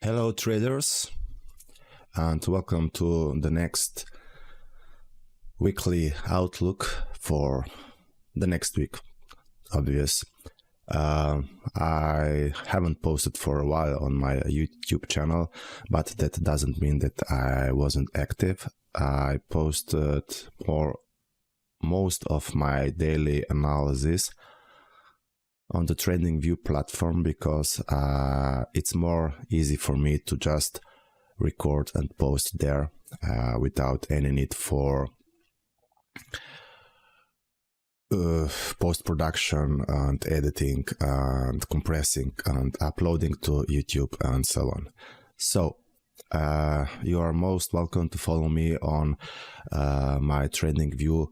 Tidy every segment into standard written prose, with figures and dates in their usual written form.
Hello traders, and welcome to the next weekly outlook for the next week. Obvious. I haven't posted for a while on my YouTube channel, but that doesn't mean that I wasn't active. I posted most of my daily analysis on the TradingView platform because it's more easy for me to just record and post there without any need for post-production and editing and compressing and uploading to YouTube and so on. So you are most welcome to follow me on my TradingView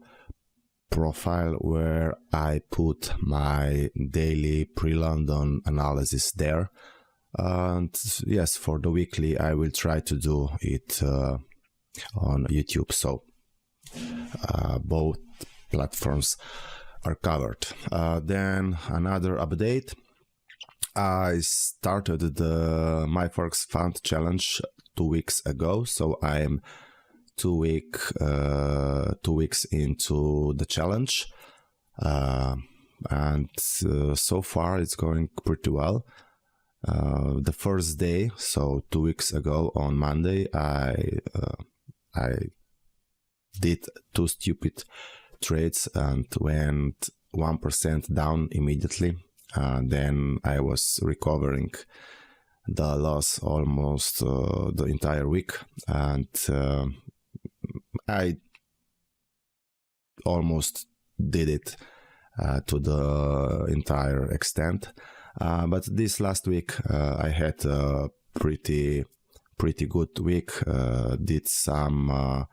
profile, where I put my daily pre-London analysis there. And yes, for the weekly I will try to do it on YouTube, so both platforms are covered. Then another update: I started the my Forex Fund challenge 2 weeks ago, so I am 2 weeks into the challenge, and so far it's going pretty well. The first day, so 2 weeks ago on Monday, I did 2 stupid trades and went 1% down immediately. Then I was recovering the loss almost the entire week, and I almost did it to the entire extent, but this last week I had a pretty good week. Did some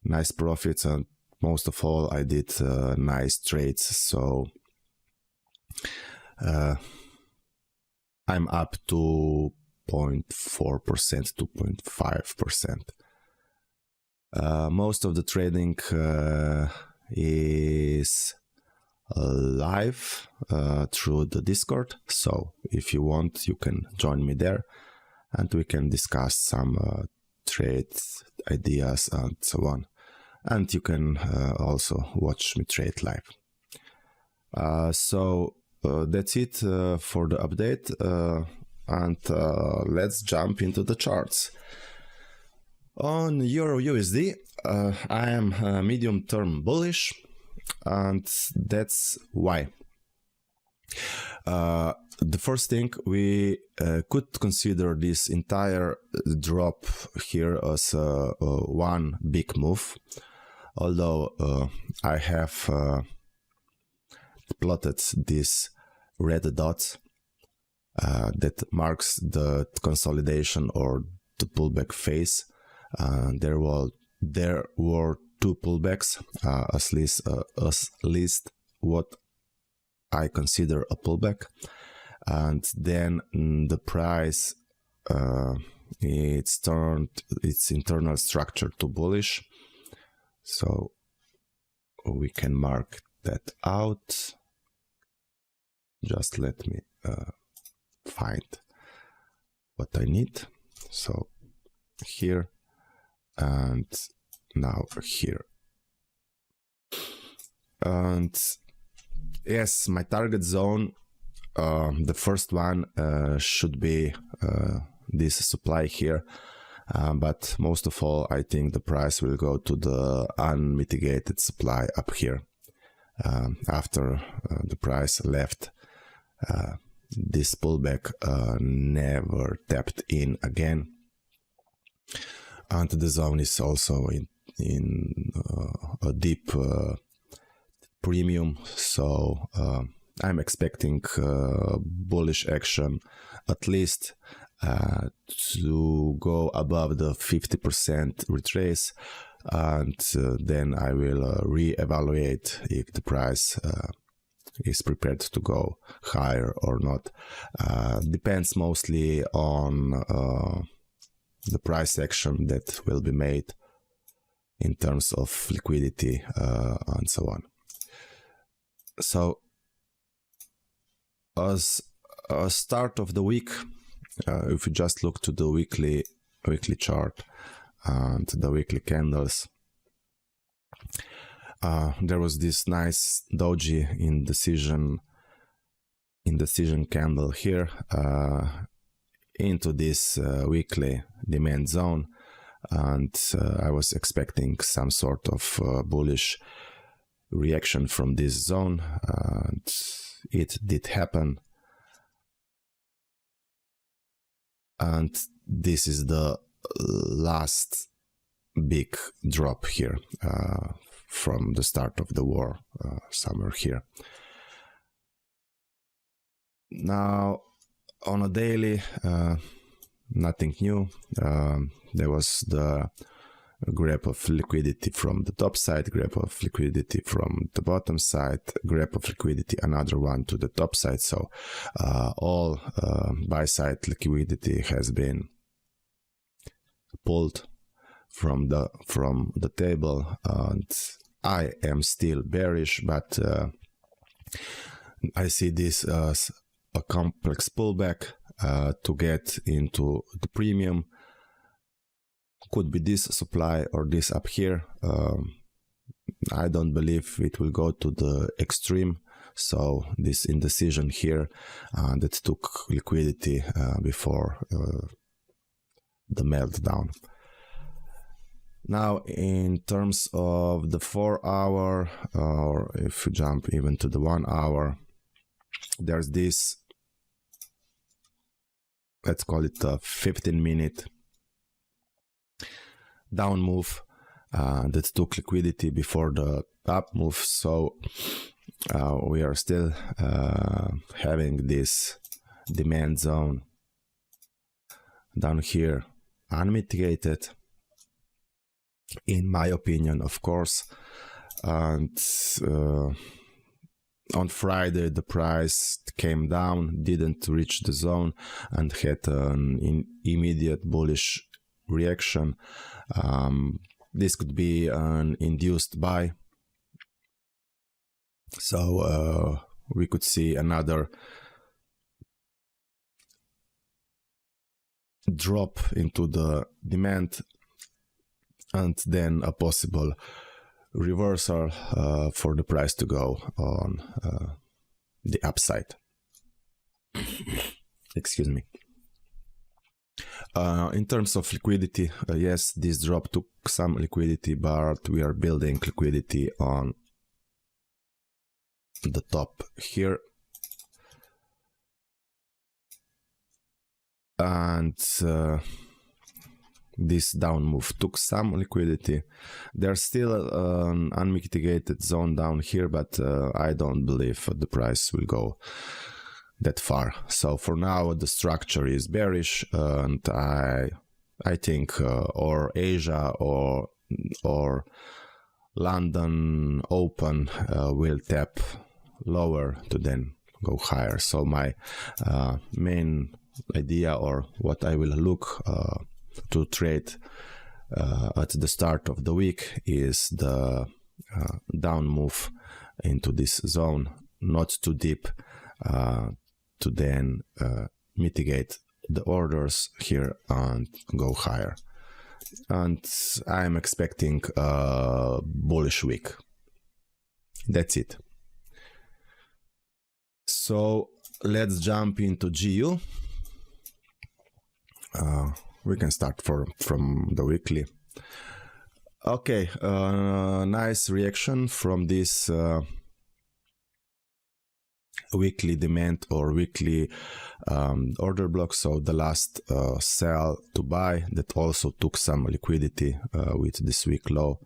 nice profits, and most of all I did nice trades, so I'm up 2.4%, 2.5%. Most of the trading is live through the Discord, so if you want you can join me there and we can discuss some trade ideas and so on, and you can also watch me trade live. So that's it for the update, and let's jump into the charts. On EurUsd, I am medium-term bullish, and that's why. The first thing, we could consider this entire drop here as one big move, although I have plotted this red dot that marks the consolidation or the pullback phase. There were 2 pullbacks, at least what I consider a pullback, and then the price it's turned its internal structure to bullish, so we can mark that out. Just let me find what I need. So here and now here, and yes, my target zone, the first one should be this supply here, but most of all I think the price will go to the unmitigated supply up here after the price left this pullback, never tapped in again. And the zone is also in a deep premium, so I'm expecting bullish action, at least to go above the 50% retrace, and then I will re-evaluate if the price is prepared to go higher or not. Depends mostly on the price action that will be made in terms of liquidity and so on. So as a start of the week, if you just look to the weekly chart and the weekly candles, there was this nice doji indecision candle here into this weekly demand zone, and I was expecting some sort of bullish reaction from this zone, and it did happen. And this is the last big drop here from the start of the war, somewhere here. Now on a daily, nothing new. There was the grab of liquidity from the top side, grab of liquidity from the bottom side, grab of liquidity, another one to the top side. So all buy side liquidity has been pulled from the table, and I am still bearish, but I see this as a complex pullback to get into the premium. Could be this supply or this up here. I don't believe it will go to the extreme. So this indecision here that took liquidity before the meltdown. Now in terms of the 4 hour, or if you jump even to the 1 hour, there's this, let's call it a 15-minute down move that took liquidity before the up move. So we are still having this demand zone down here unmitigated, in my opinion, of course. And on Friday the price came down, didn't reach the zone, and had an immediate bullish reaction. This could be an induced buy, so we could see another drop into the demand, and then a possible reversal for the price to go on the upside. Excuse me. In terms of liquidity, yes, this drop took some liquidity, but we are building liquidity on the top here. And this down move took some liquidity. There's still an unmitigated zone down here, but I don't believe the price will go that far. So for now the structure is bearish, and I think or Asia or London Open will tap lower to then go higher. So my main idea, or what I will look to trade at the start of the week, is the down move into this zone, not too deep, to then mitigate the orders here and go higher. And I'm expecting a bullish week. That's it. So let's jump into GU. We can start from the weekly. Okay, nice reaction from this weekly demand or weekly order block. So the last sell to buy that also took some liquidity with this week low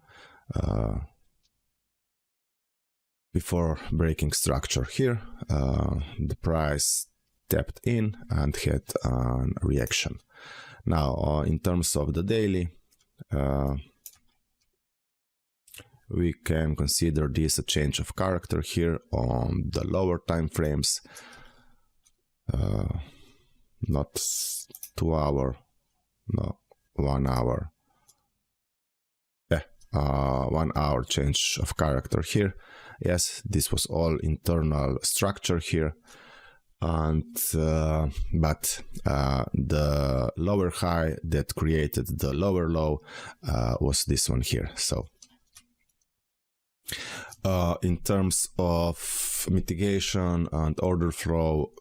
before breaking structure here. The price tapped in and had a reaction. Now in terms of the daily, we can consider this a change of character here on the lower time frames. Not 2 hour, no, 1 hour. 1 hour change of character here. Yes, this was all internal structure here. and but the lower high that created the lower low was this one here. So in terms of mitigation and order flow,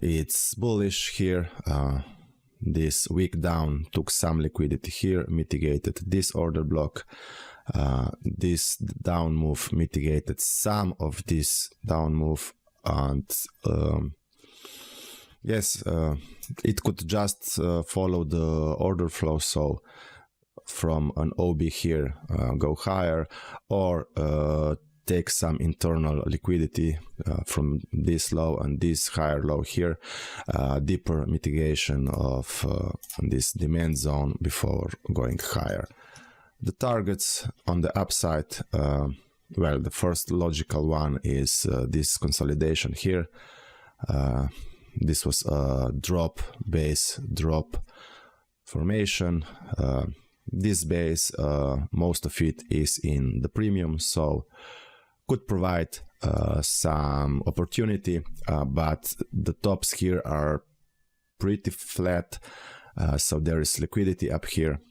it's bullish here. This weak down took some liquidity here, mitigated this order block. This down move mitigated some of this down move, and yes, it could just follow the order flow. So from an OB here, go higher, or take some internal liquidity from this low and this higher low here, deeper mitigation of this demand zone before going higher. The targets on the upside, well, the first logical one is this consolidation here. This was a base drop formation. This base, most of it is in the premium, so could provide some opportunity, but the tops here are pretty flat, so there is liquidity up here.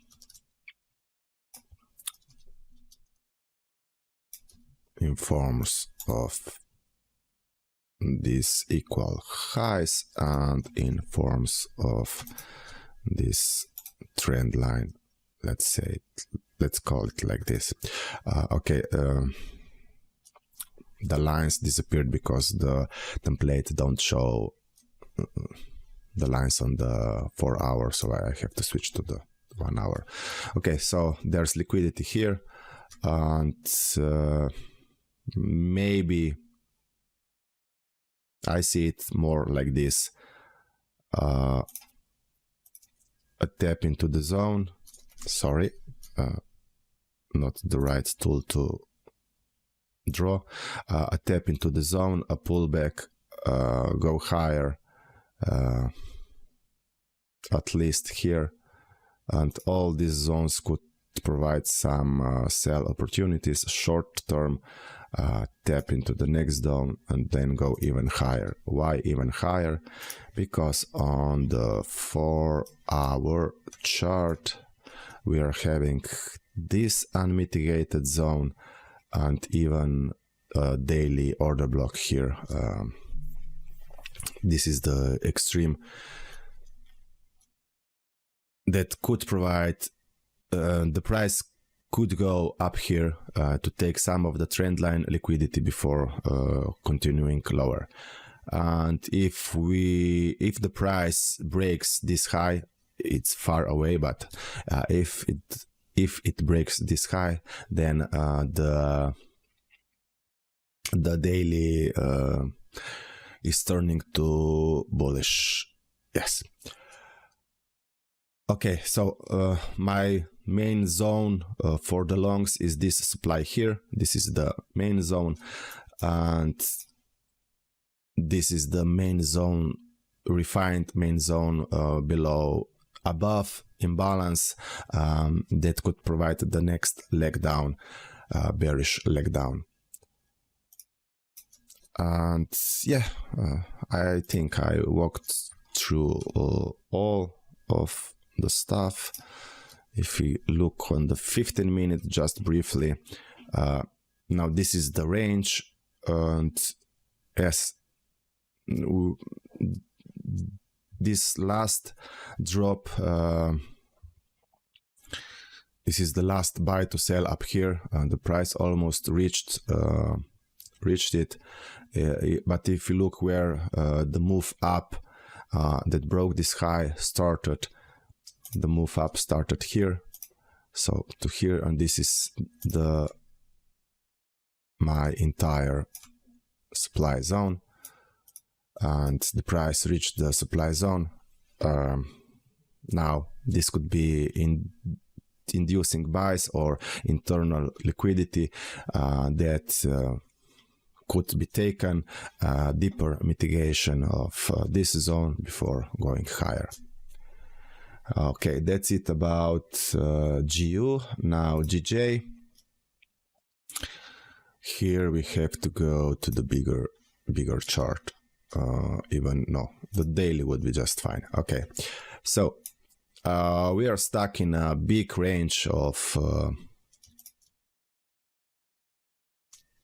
In forms of these equal highs and in forms of this trend line. Let's call it like this. Okay. The lines disappeared because the template don't show the lines on the 4 hour, so I have to switch to the 1 hour. Okay, so there's liquidity here, and maybe I see it more like this. A tap into the zone. Sorry, not the right tool to draw. A tap into the zone, a pullback, go higher, at least here, and all these zones could provide some sell opportunities. Short term, tap into the next zone and then go even higher. Why even higher? Because on the 4 hour chart we are having this unmitigated zone and even a daily order block here. This is the extreme that could provide the price could go up here to take some of the trend line liquidity before continuing lower. And if the price breaks this high, it's far away, but if it breaks this high, then the daily is turning to bullish. Yes. Okay, so my main zone for the longs is this supply here. This is the main zone, and this is the main zone, refined main zone below, above imbalance, that could provide the next leg down, bearish leg down. And yeah, I think I walked through all of the stuff. If we look on the 15 minute just briefly, now this is the range, and yes, this last drop, this is the last buy to sell up here, and the price almost reached it, but if you look where the move up that broke this high started, the move up started here, so to here, and this is my entire supply zone, and the price reached the supply zone. Now this could be inducing buys or internal liquidity that could be taken, deeper mitigation of this zone before going higher. Okay, that's it about GU. Now GJ. here we have to go to the bigger chart. Even no, the daily would be just fine. Okay, so we are stuck in a big range of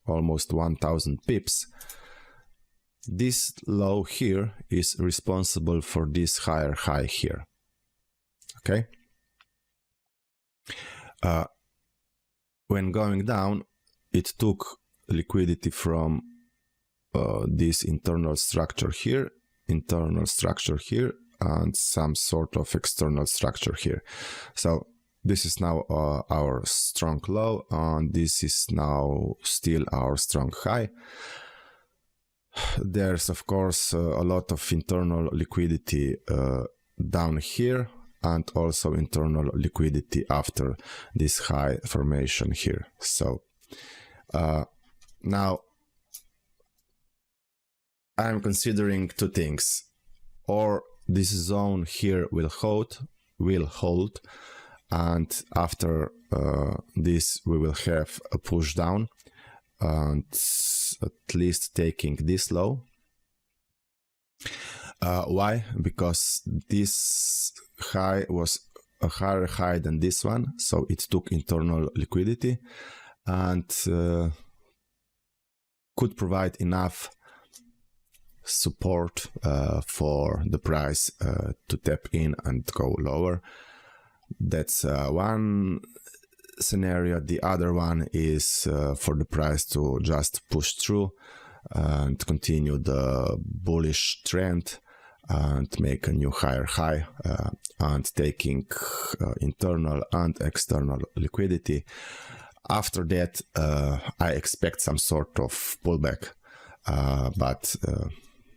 almost 1000 pips. This low here is responsible for this higher high here. Okay, when going down, it took liquidity from this internal structure here, and some sort of external structure here. So this is now our strong low, and this is now still our strong high. There's of course a lot of internal liquidity down here, and also internal liquidity after this high formation here. So now I'm considering two things: or this zone here will hold, and after this we will have a push down, and at least taking this low. Why? Because this high was a higher high than this one, so it took internal liquidity and could provide enough support for the price to tap in and go lower. That's one scenario. The other one is for the price to just push through and continue the bullish trend and make a new higher high, and taking internal and external liquidity. After that, I expect some sort of pullback, but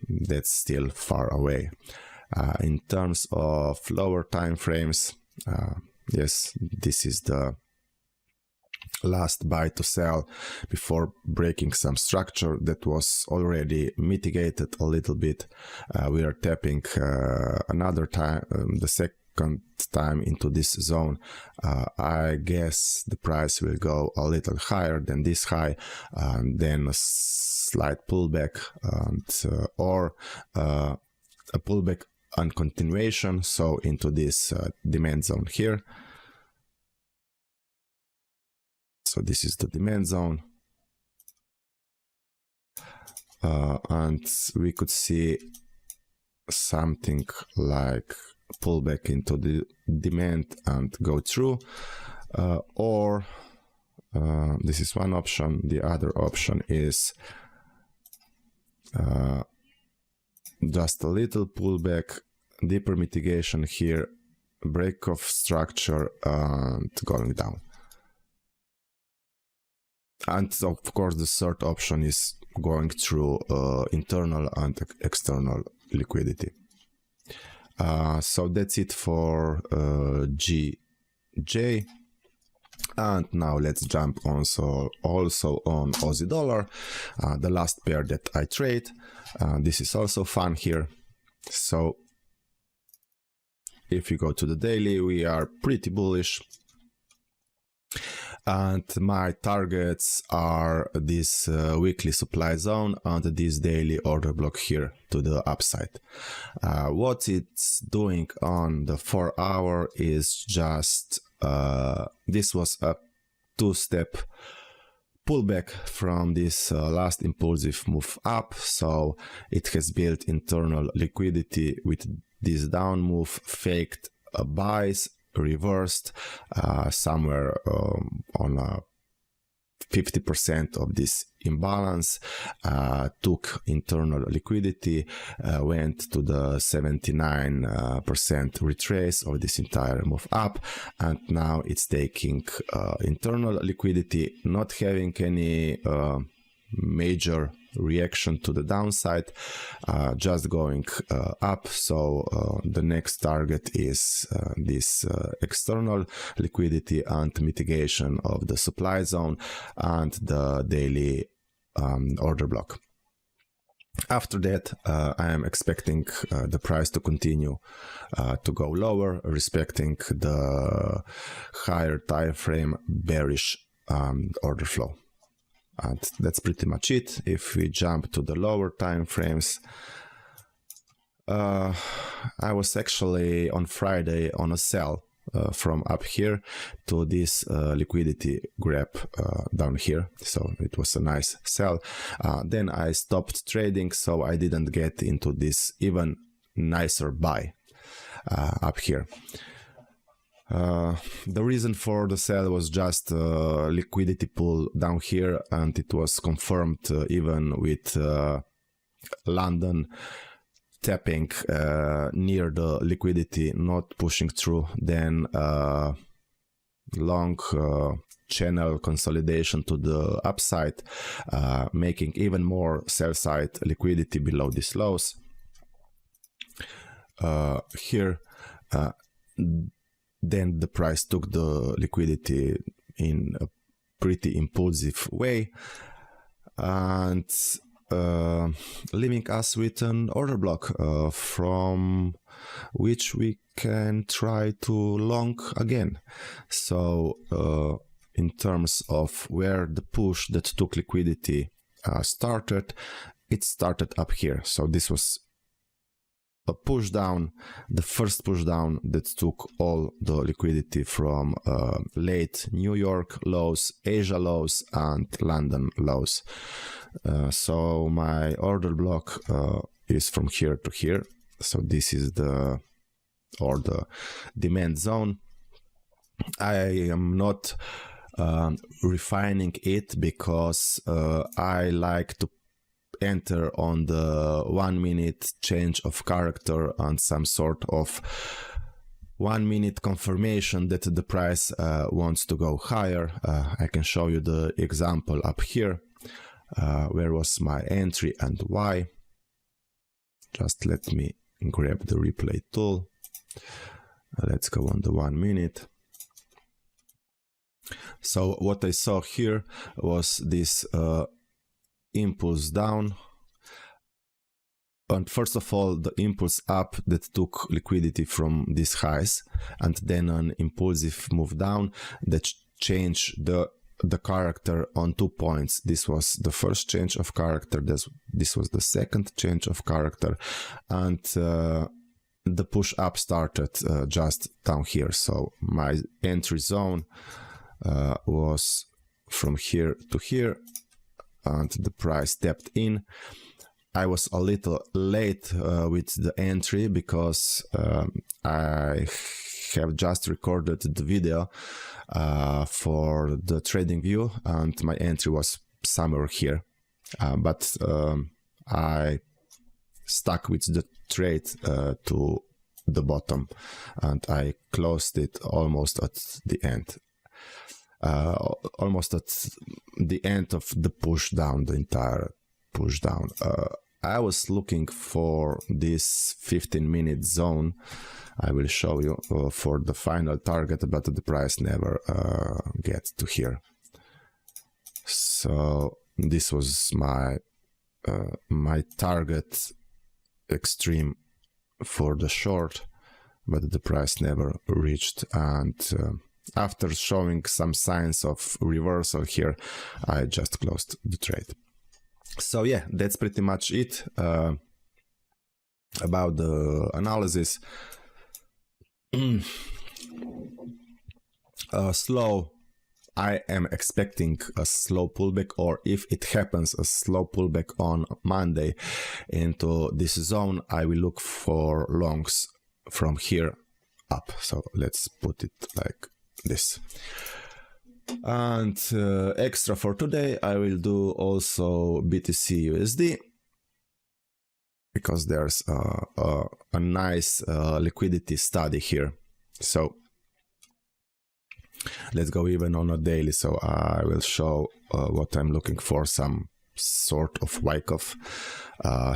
that's still far away. In terms of lower time frames, yes, this is the last buy to sell before breaking some structure that was already mitigated a little bit. We are tapping another time, the second time into this zone. I guess the price will go a little higher than this high, then a slight pullback, and or a pullback and continuation, so into this demand zone here. So this is the demand zone, and we could see something like pullback into the demand and go through, or this is one option. The other option is just a little pullback, deeper mitigation here, break of structure, and going down. And of course the third option is going through internal and external liquidity. So that's it for GJ. And now let's jump also on Aussie dollar, the last pair that I trade. This is also fun here. So if you go to the daily, we are pretty bullish. And my targets are this weekly supply zone and this daily order block here to the upside. What it's doing on the 4 hour is just, this was a two-step pullback from this last impulsive move up. So it has built internal liquidity with this down move, faked buys, reversed somewhere on 50% of this imbalance, took internal liquidity, went to the 79% retrace of this entire move up, and now it's taking internal liquidity, not having any major reaction to the downside, just going up. So the next target is this external liquidity and mitigation of the supply zone and the daily order block. After that, I am expecting the price to continue to go lower, respecting the higher time frame bearish order flow. And that's pretty much it. If we jump to the lower time frames, I was actually on Friday on a sell from up here to this liquidity grab down here, so it was a nice sell. Then I stopped trading, so I didn't get into this even nicer buy up here. The reason for the sell was just liquidity pull down here, and it was confirmed even with London tapping near the liquidity, not pushing through. Then long channel consolidation to the upside, making even more sell side liquidity below these lows. Here then the price took the liquidity in a pretty impulsive way, and leaving us with an order block from which we can try to long again. So in terms of where the push that took liquidity started, it started up here. So this was a push down, the first push down that took all the liquidity from late New York lows, Asia lows, and London lows. So my order block is from here to here. So this is the demand zone. I am not refining it because I like to enter on the 1 minute change of character and some sort of 1 minute confirmation that the price wants to go higher. I can show you the example up here. Where was my entry and why? Just let me grab the replay tool. Let's go on the 1 minute. So what I saw here was this impulse down, and first of all the impulse up that took liquidity from these highs, and then an impulsive move down that changed the character on 2 points. This was the first change of character, this was the second change of character, and the push up started just down here. So my entry zone was from here to here, and the price stepped in. I was a little late with the entry because I have just recorded the video for the trading view, and my entry was somewhere here, but I stuck with the trade to the bottom, and I closed it almost at the end. Almost at the end of the push down, the entire push down. I was looking for this 15-minute zone. I will show you for the final target, but the price never gets to here. So this was my my target extreme for the short, but the price never reached, and after showing some signs of reversal here, I just closed the trade. So yeah, that's pretty much it about the analysis. Slow, I am expecting a slow pullback, or if it happens, a slow pullback on Monday into this zone. I will look for longs from here up. So let's put it like this. And extra for today, I will do also BtcUsd, because there's a nice liquidity study here. So let's go even on a daily. So I will show what I'm looking for, some sort of wyckoff.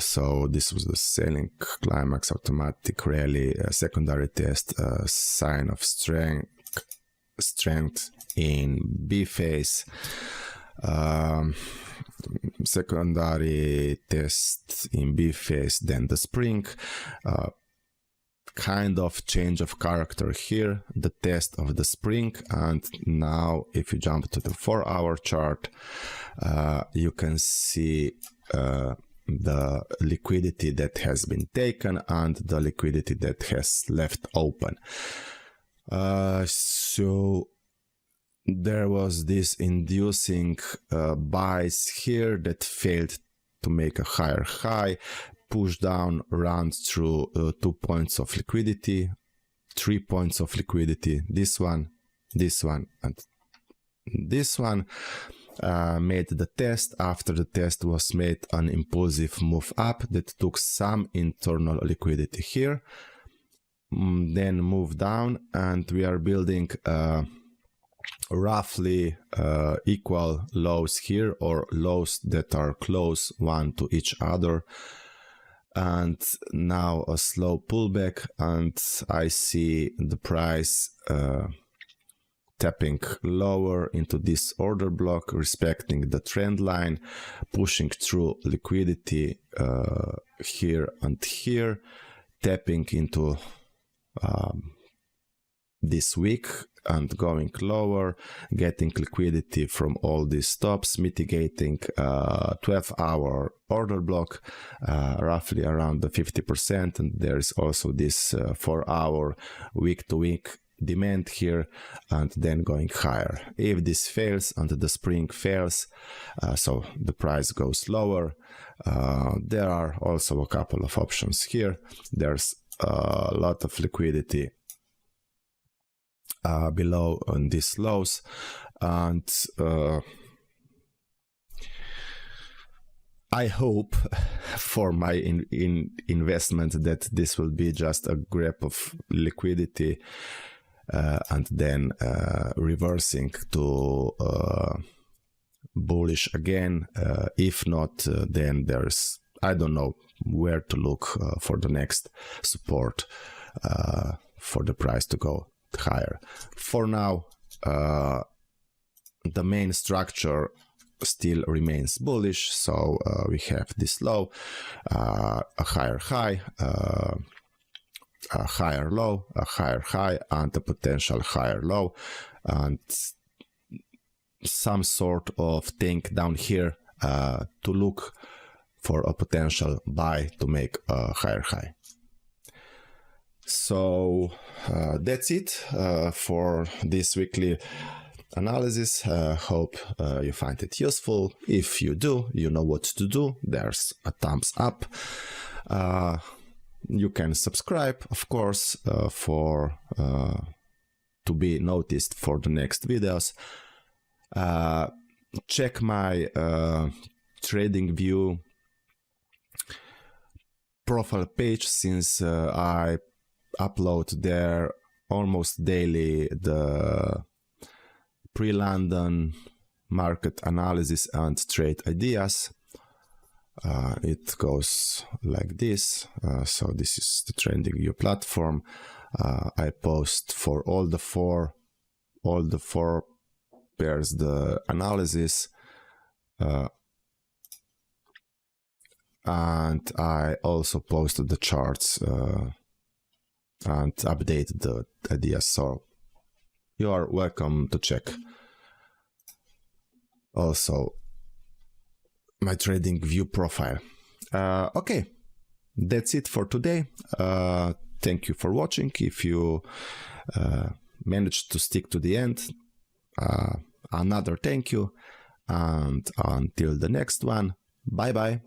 So this was the selling climax, automatic rally, secondary test, sign of strength in B phase, secondary test in B phase, then the spring, kind of change of character here, the test of the spring. And now if you jump to the 4-hour chart, you can see the liquidity that has been taken and the liquidity that has left open. So there was this inducing buys here that failed to make a higher high, push down, run through 2 points of liquidity, 3 points of liquidity, this one, and this one. Made the test. After the test was made an impulsive move up that took some internal liquidity here, then move down, and we are building roughly equal lows here, or lows that are close one to each other. And now a slow pullback, and I see the price tapping lower into this order block, respecting the trend line, pushing through liquidity here and here, tapping into this wick and going lower, getting liquidity from all these stops, mitigating 12-hour order block, roughly around the 50%. And there is also this 4-hour week-to-week demand here, and then going higher. If this fails and the spring fails, so the price goes lower, there are also a couple of options here. There's a lot of liquidity below on these lows, and I hope for my investment that this will be just a grab of liquidity and then reversing to bullish again. If not, then there's, I don't know where to look for the next support for the price to go higher. For now, the main structure still remains bullish, so we have this low, a higher high, a higher low, a higher high, and a potential higher low, and some sort of thing down here to look for a potential buy to make a higher high. So that's it for this weekly analysis. Hope you find it useful. If you do, you know what to do. There's a thumbs up. You can subscribe, of course, for to be noticed for the next videos. Check my TradingView profile page, since I upload there almost daily the pre-London market analysis and trade ideas. It goes like this. So this is the TradingView platform. I post for all the four pairs the analysis, and I also posted the charts and update the ideas. So you are welcome to check also my TradingView profile. Okay, that's it for today. Thank you for watching. If you managed to stick to the end, another thank you, and until the next one, bye bye.